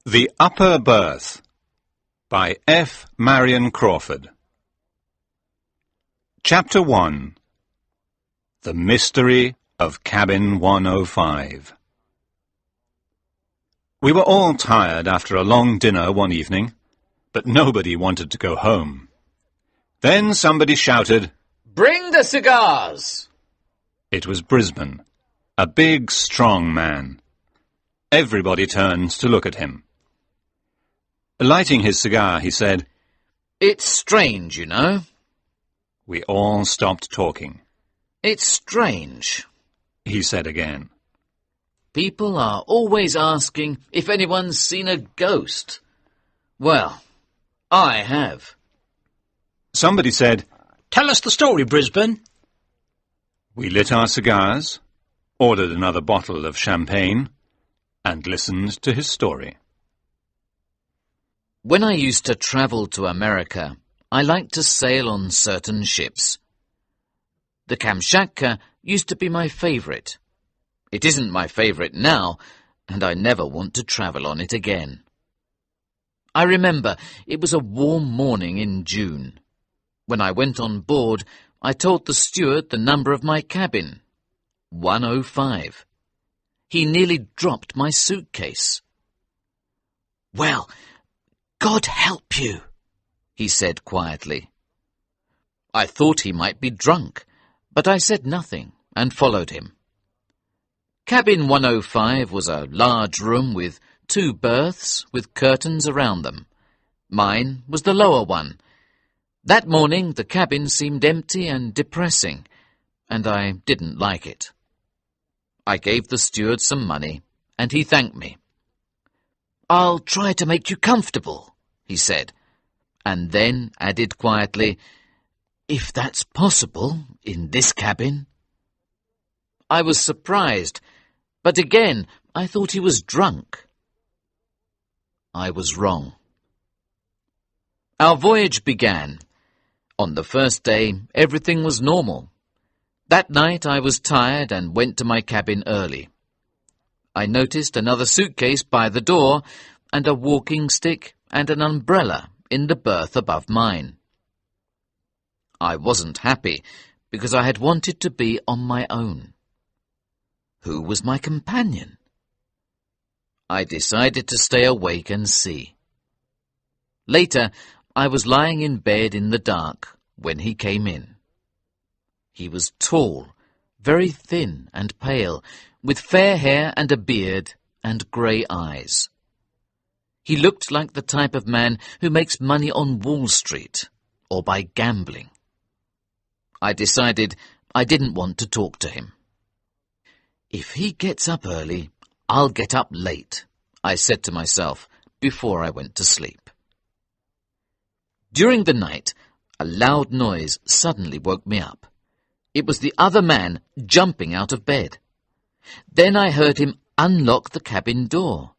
The Upper Berth by F. Marion Crawford. Chapter 1. The Mystery of Cabin 105. We were all tired after a long dinner one evening, but nobody wanted to go home. Then somebody shouted, "Bring the cigars!" It was Brisbane, a big, strong man. Everybody turned to look at him. Lighting his cigar, he said, "It's strange, you know. We all stopped talking. It's strange. He said again. People are always asking if anyone's seen a ghost. Well, I have." Somebody said, "Tell us the story, Brisbane." We lit our cigars, ordered another bottle of champagne, and listened to his story. When I used to travel to America, I liked to sail on certain ships. The Kamchatka used to be my favorite. It isn't my favorite now, and I never want to travel on it again. I remember it was a warm morning in June. When I went on board, I told the steward the number of my cabin, 105. He nearly dropped my suitcase. "Well, God help you," he said quietly. I thought he might be drunk, but I said nothing and followed him. Cabin 105 was a large room with 2 berths with curtains around them. Mine was the lower one. That morning the cabin seemed empty and depressing, and I didn't like it. I gave the steward some money, and he thanked me. "I'll try to make you comfortable," he said, and then added quietly, "if that's possible in this cabin." I was surprised, but again I thought he was drunk. I was wrong. Our voyage began. On the first day, everything was normal. That night I was tired and went to my cabin early. I noticed another suitcase by the door and a walking stick and an umbrella in the berth above mine. I wasn't happy because I had wanted to be on my own. Who was my companion? I decided to stay awake and see. Later, I was lying in bed in the dark when he came in. He was tall, very thin and pale, with fair hair and a beard and grey eyes. He looked like the type of man who makes money on Wall Street or by gambling. I decided I didn't want to talk to him. "If he gets up early, I'll get up late," I said to myself before I went to sleep. During the night, a loud noise suddenly woke me up. It was the other man jumping out of bed. Then I heard him unlock the cabin door.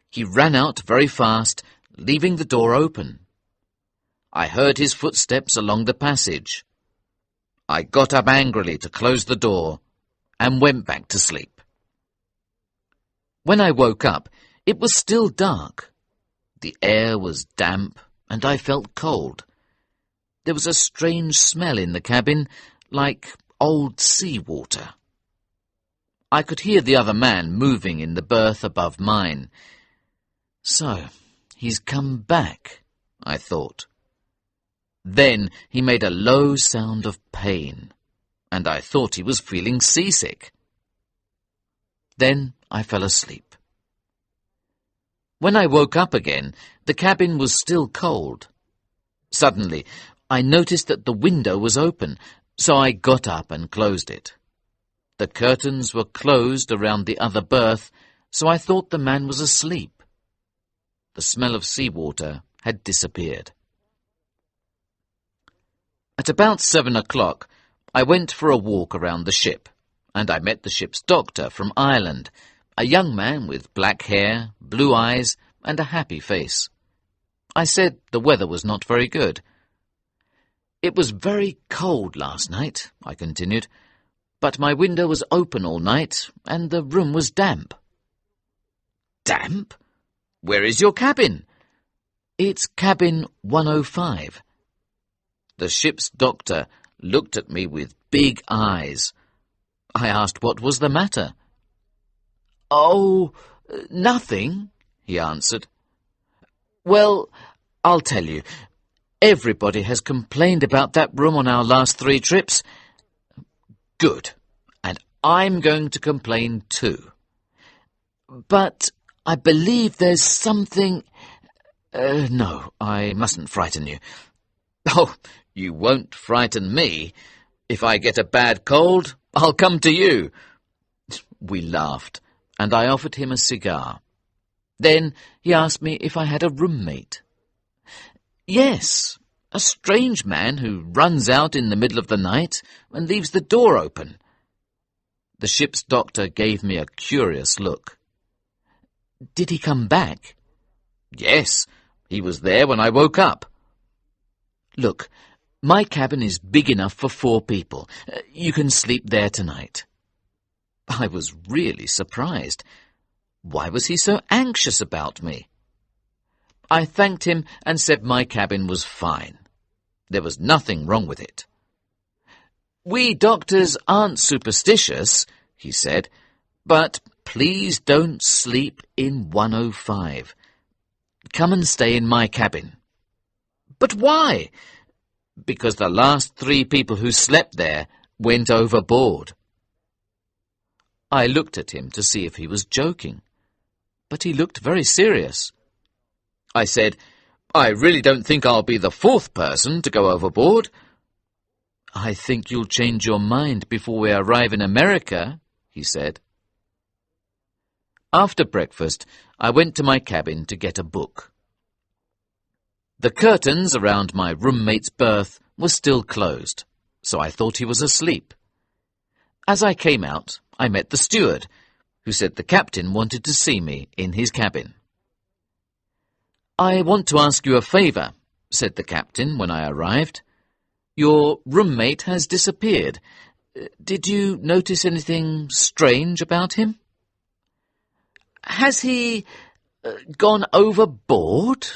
He ran out very fast, leaving the door open. I heard his footsteps along the passage. I got up angrily to close the door and went back to sleep. When I woke up, it was still dark. The air was damp and I felt cold. There was a strange smell in the cabin, like old seawater. I could hear the other man moving in the berth above mine. So, he's come back, I thought. Then he made a low sound of pain, and I thought he was feeling seasick. Then I fell asleep. When I woke up again, the cabin was still cold. Suddenly, I noticed that the window was open, so I got up and closed it. The curtains were closed around the other berth, so I thought the man was asleep. The smell of seawater had disappeared. At about 7 o'clock, I went for a walk around the ship, and I met the ship's doctor from Ireland, a young man with black hair, blue eyes, and a happy face. I said the weather was not very good. "It was very cold last night," I continued, "but my window was open all night, and the room was damp." "Damp? "Where is your cabin?" "It's cabin 105. The ship's doctor looked at me with big eyes. I asked what was the matter. "Oh, nothing," he answered. "Well, I'll tell you. Everybody has complained about that room on our last 3 trips. Good. And I'm going to complain too. But I believe there's something... no, I mustn't frighten you." "Oh, you won't frighten me. If I get a bad cold, I'll come to you." We laughed, and I offered him a cigar. Then he asked me if I had a roommate. "Yes, a strange man who runs out in the middle of the night and leaves the door open." The ship's doctor gave me a curious look. "Did he come back?" "Yes, he was there when I woke up." "Look, my cabin is big enough for 4 people. You can sleep there tonight." I was really surprised. Why was he so anxious about me? I thanked him and said my cabin was fine. There was nothing wrong with it. "We doctors aren't superstitious," he said, "but please don't sleep in 105. Come and stay in my cabin." "But why?" "Because the last 3 people who slept there went overboard." I looked at him to see if he was joking, but he looked very serious. I said, "I really don't think I'll be the 4th person to go overboard." "I think you'll change your mind before we arrive in America," he said. After breakfast, I went to my cabin to get a book. The curtains around my roommate's berth were still closed, so I thought he was asleep. As I came out, I met the steward, who said the captain wanted to see me in his cabin. "I want to ask you a favour," said the captain when I arrived. "Your roommate has disappeared. Did you notice anything strange about him?" "Has he gone overboard?"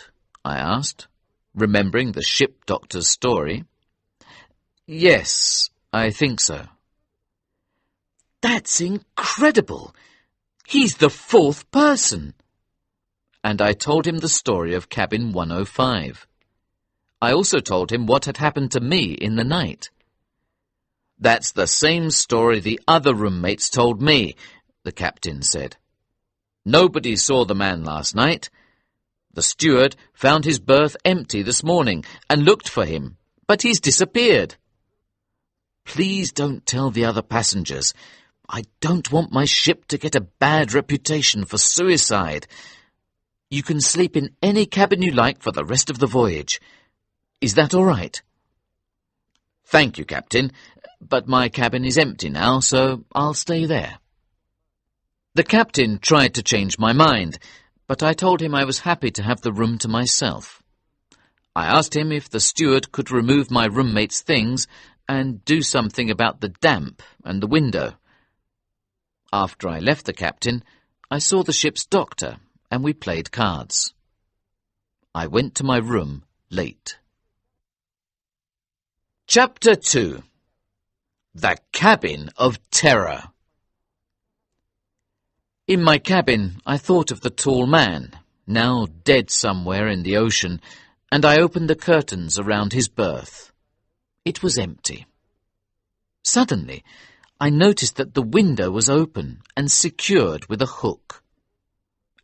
I asked, remembering the ship doctor's story. "Yes, I think so." "That's incredible! He's the 4th person." And I told him the story of cabin 105. I also told him what had happened to me in the night. "That's the same story the other roommates told me," the captain said. "Nobody saw the man last night. The steward found his berth empty this morning and looked for him, but he's disappeared. Please don't tell the other passengers. I don't want my ship to get a bad reputation for suicide. You can sleep in any cabin you like for the rest of the voyage. Is that all right?" "Thank you, Captain, but my cabin is empty now, so I'll stay there." The captain tried to change my mind, but I told him I was happy to have the room to myself. I asked him if the steward could remove my roommate's things and do something about the damp and the window. After I left the captain, I saw the ship's doctor, and we played cards. I went to my room late. Chapter 2. The Cabin of Terror. In my cabin, I thought of the tall man, now dead somewhere in the ocean, and I opened the curtains around his berth. It was empty. Suddenly, I noticed that the window was open and secured with a hook.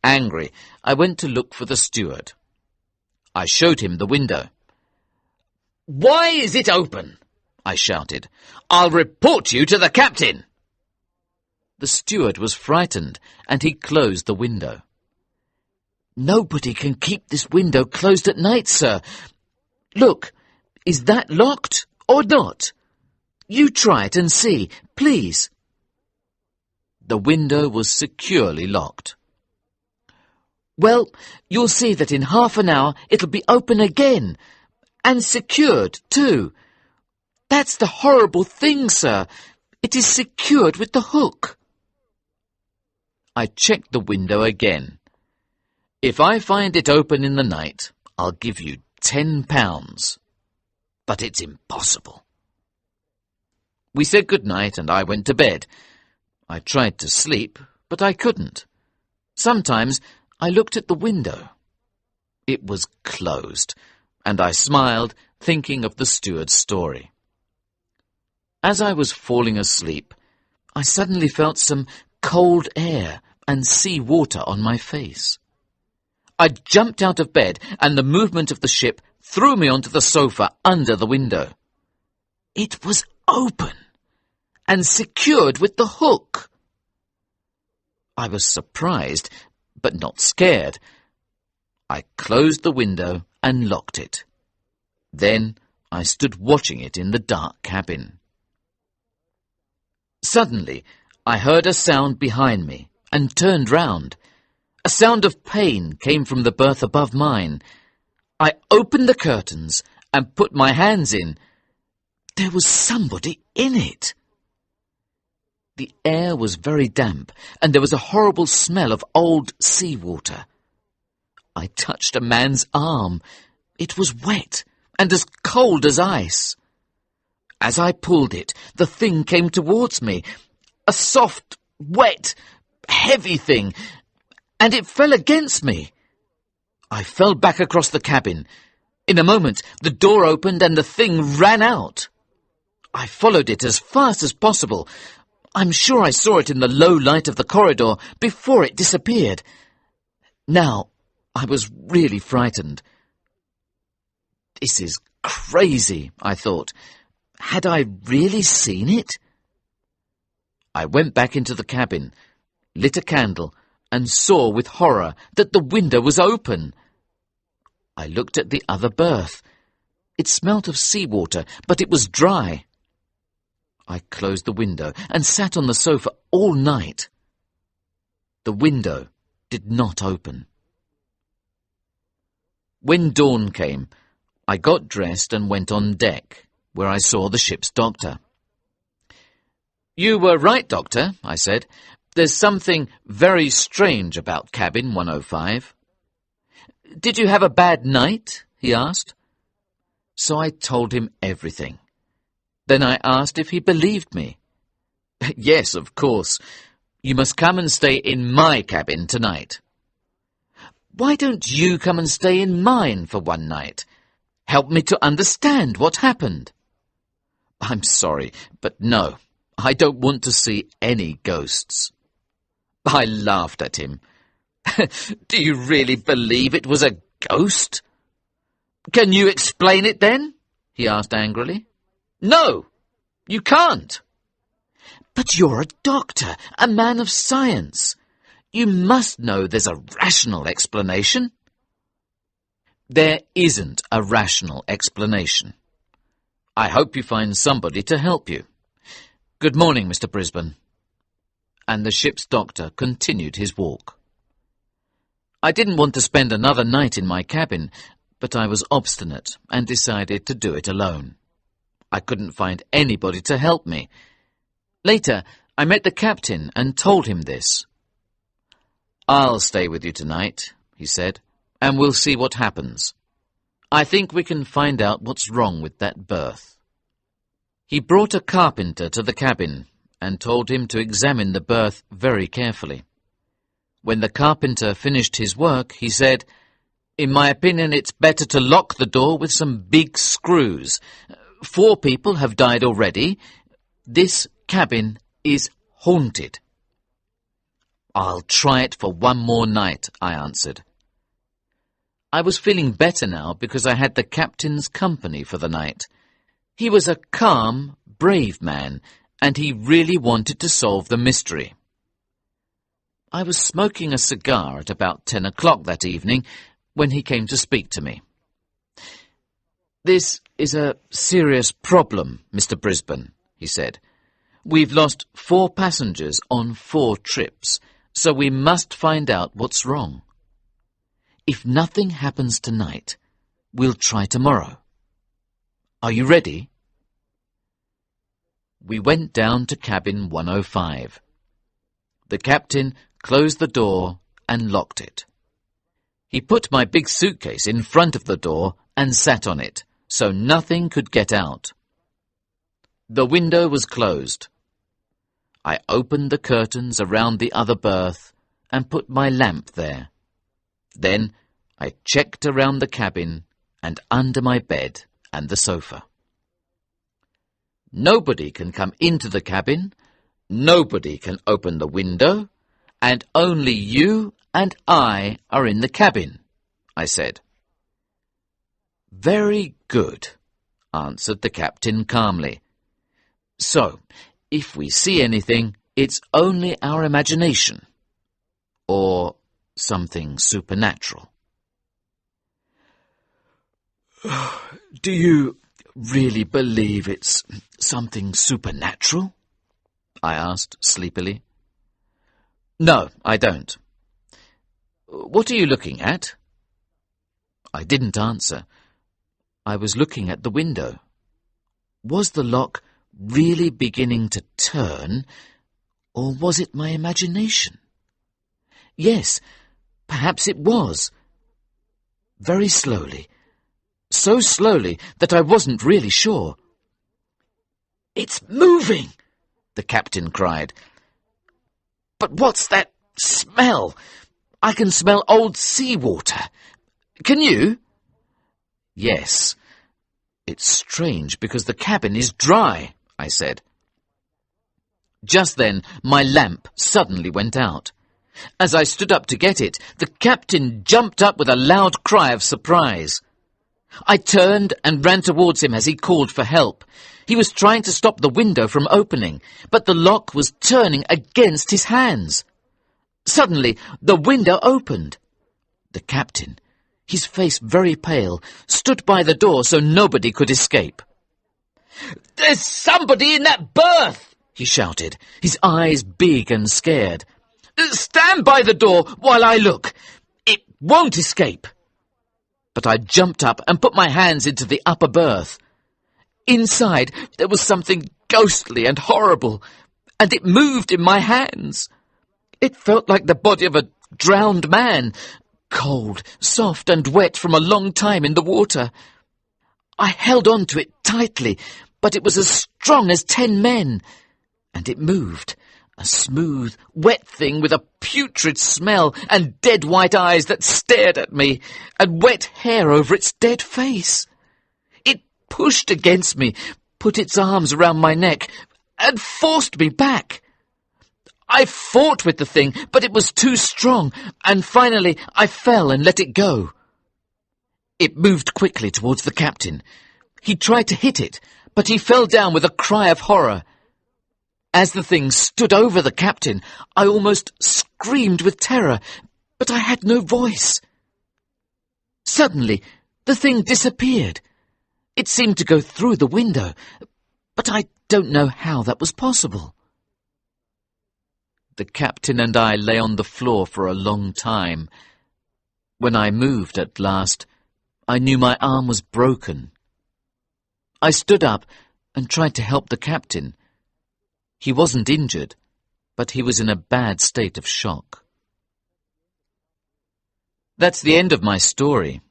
Angry, I went to look for the steward. I showed him the window. "Why is it open?" I shouted. "I'll report you to the captain." The steward was frightened, and he closed the window. "Nobody can keep this window closed at night, sir. Look, is that locked or not? You try it and see, please." The window was securely locked. "Well, you'll see that in half an hour it'll be open again, and secured, too. That's the horrible thing, sir. It is secured with the hook." I checked the window again. If I find it open in the night, I'll give you £10. But it's impossible. We said good night and I went to bed. I tried to sleep, but I couldn't. Sometimes I looked at the window. It was closed, and I smiled, thinking of the steward's story. As I was falling asleep, I suddenly felt some cold air and sea water on my face. I jumped out of bed, and the movement of the ship threw me onto the sofa under the window. It was open and secured with the hook. I was surprised, but not scared. I closed the window and locked it. Then I stood watching it in the dark cabin. Suddenly, I heard a sound behind me and turned round. A sound of pain came from the berth above mine. I opened the curtains and put my hands in. There was somebody in it. The air was very damp, and there was a horrible smell of old seawater. I touched a man's arm. It was wet and as cold as ice. As I pulled it, the thing came towards me. A soft, wet, heavy thing, and it fell against me. I fell back across the cabin. In a moment, the door opened and the thing ran out. I followed it as fast as possible. I'm sure I saw it in the low light of the corridor before it disappeared. Now, I was really frightened. This is crazy, I thought. Had I really seen it? I went back into the cabin, lit a candle, and saw with horror that the window was open. I looked at the other berth. It smelt of seawater, but it was dry. I closed the window and sat on the sofa all night. The window did not open. When dawn came, I got dressed and went on deck, where I saw the ship's doctor. "You were right, Doctor," I said. "There's something very strange about cabin 105. "Did you have a bad night?" he asked. So I told him everything. Then I asked if he believed me. "Yes, of course. You must come and stay in my cabin tonight." "Why don't you come and stay in mine for one night? Help me to understand what happened." "I'm sorry, but no, I don't want to see any ghosts." I laughed at him. "Do you really believe it was a ghost?" "Can you explain it then?" he asked angrily. "No, you can't." "But you're a doctor, a man of science. You must know there's a rational explanation." "There isn't a rational explanation. I hope you find somebody to help you. Good morning, Mr. Brisbane." And the ship's doctor continued his walk. I didn't want to spend another night in my cabin, but I was obstinate and decided to do it alone. I couldn't find anybody to help me. Later, I met the captain and told him this. "I'll stay with you tonight," he said, "and we'll see what happens. I think we can find out what's wrong with that berth." He brought a carpenter to the cabin and told him to examine the berth very carefully. When the carpenter finished his work, he said, "In my opinion, it's better to lock the door with some big screws. 4 people have died already. This cabin is haunted." "I'll try it for one more night," I answered. I was feeling better now because I had the captain's company for the night. He was a calm, brave man, and he really wanted to solve the mystery. I was smoking a cigar at about 10 o'clock that evening when he came to speak to me. "This is a serious problem, Mr. Brisbane," he said. "We've lost 4 passengers on 4 trips, so we must find out what's wrong. If nothing happens tonight, we'll try tomorrow. Are you ready?" We went down to cabin 105. The captain closed the door and locked it. He put my big suitcase in front of the door and sat on it, so nothing could get out. The window was closed. I opened the curtains around the other berth and put my lamp there. Then I checked around the cabin and under my bed and the sofa. Nobody can come into the cabin, nobody can open the window, and only you and I are in the cabin, I said. Very good, answered the captain calmly. So, if we see anything, it's only our imagination, or something supernatural. Do you really believe it's something supernatural? I asked sleepily. No, I don't. What are you looking at? I didn't answer. I was looking at the window. Was the lock really beginning to turn, or was it my imagination? Yes, perhaps it was. Very slowly. So slowly that I wasn't really sure. It's moving, the captain cried. But what's that smell? I can smell old seawater. Can you? Yes. It's strange because the cabin is dry, I said. Just then my lamp suddenly went out. As I stood up to get it, the captain jumped up with a loud cry of surprise. I turned and ran towards him as he called for help. He was trying to stop the window from opening, but the lock was turning against his hands. Suddenly, the window opened. The captain, his face very pale, stood by the door so nobody could escape. "There's somebody in that berth!" he shouted, his eyes big and scared. "Stand by the door while I look. It won't escape." But I jumped up and put my hands into the upper berth. Inside there was something ghostly and horrible, and it moved in my hands. It felt like the body of a drowned man, cold, soft and wet from a long time in the water. I held on to it tightly, but it was as strong as 10 men, and it moved. A smooth, wet thing with a putrid smell and dead white eyes that stared at me, and wet hair over its dead face. It pushed against me, put its arms around my neck, and forced me back. I fought with the thing, but it was too strong, and finally I fell and let it go. It moved quickly towards the captain. He tried to hit it, but he fell down with a cry of horror. As the thing stood over the captain, I almost screamed with terror, but I had no voice. Suddenly, the thing disappeared. It seemed to go through the window, but I don't know how that was possible. The captain and I lay on the floor for a long time. When I moved at last, I knew my arm was broken. I stood up and tried to help the captain. He wasn't injured, but he was in a bad state of shock. That's the end of my story.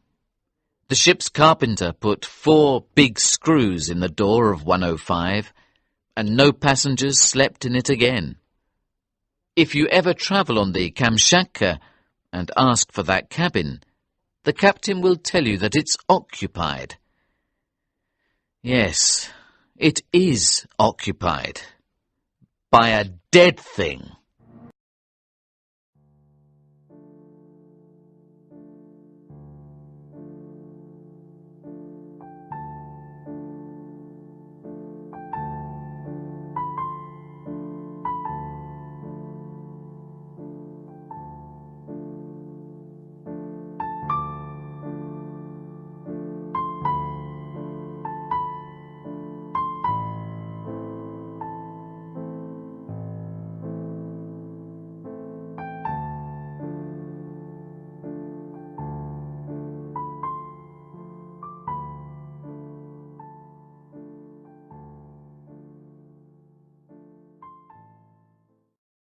The ship's carpenter put 4 big screws in the door of 105, and no passengers slept in it again. If you ever travel on the Kamchatka and ask for that cabin, the captain will tell you that it's occupied. Yes, it is occupied by a dead thing.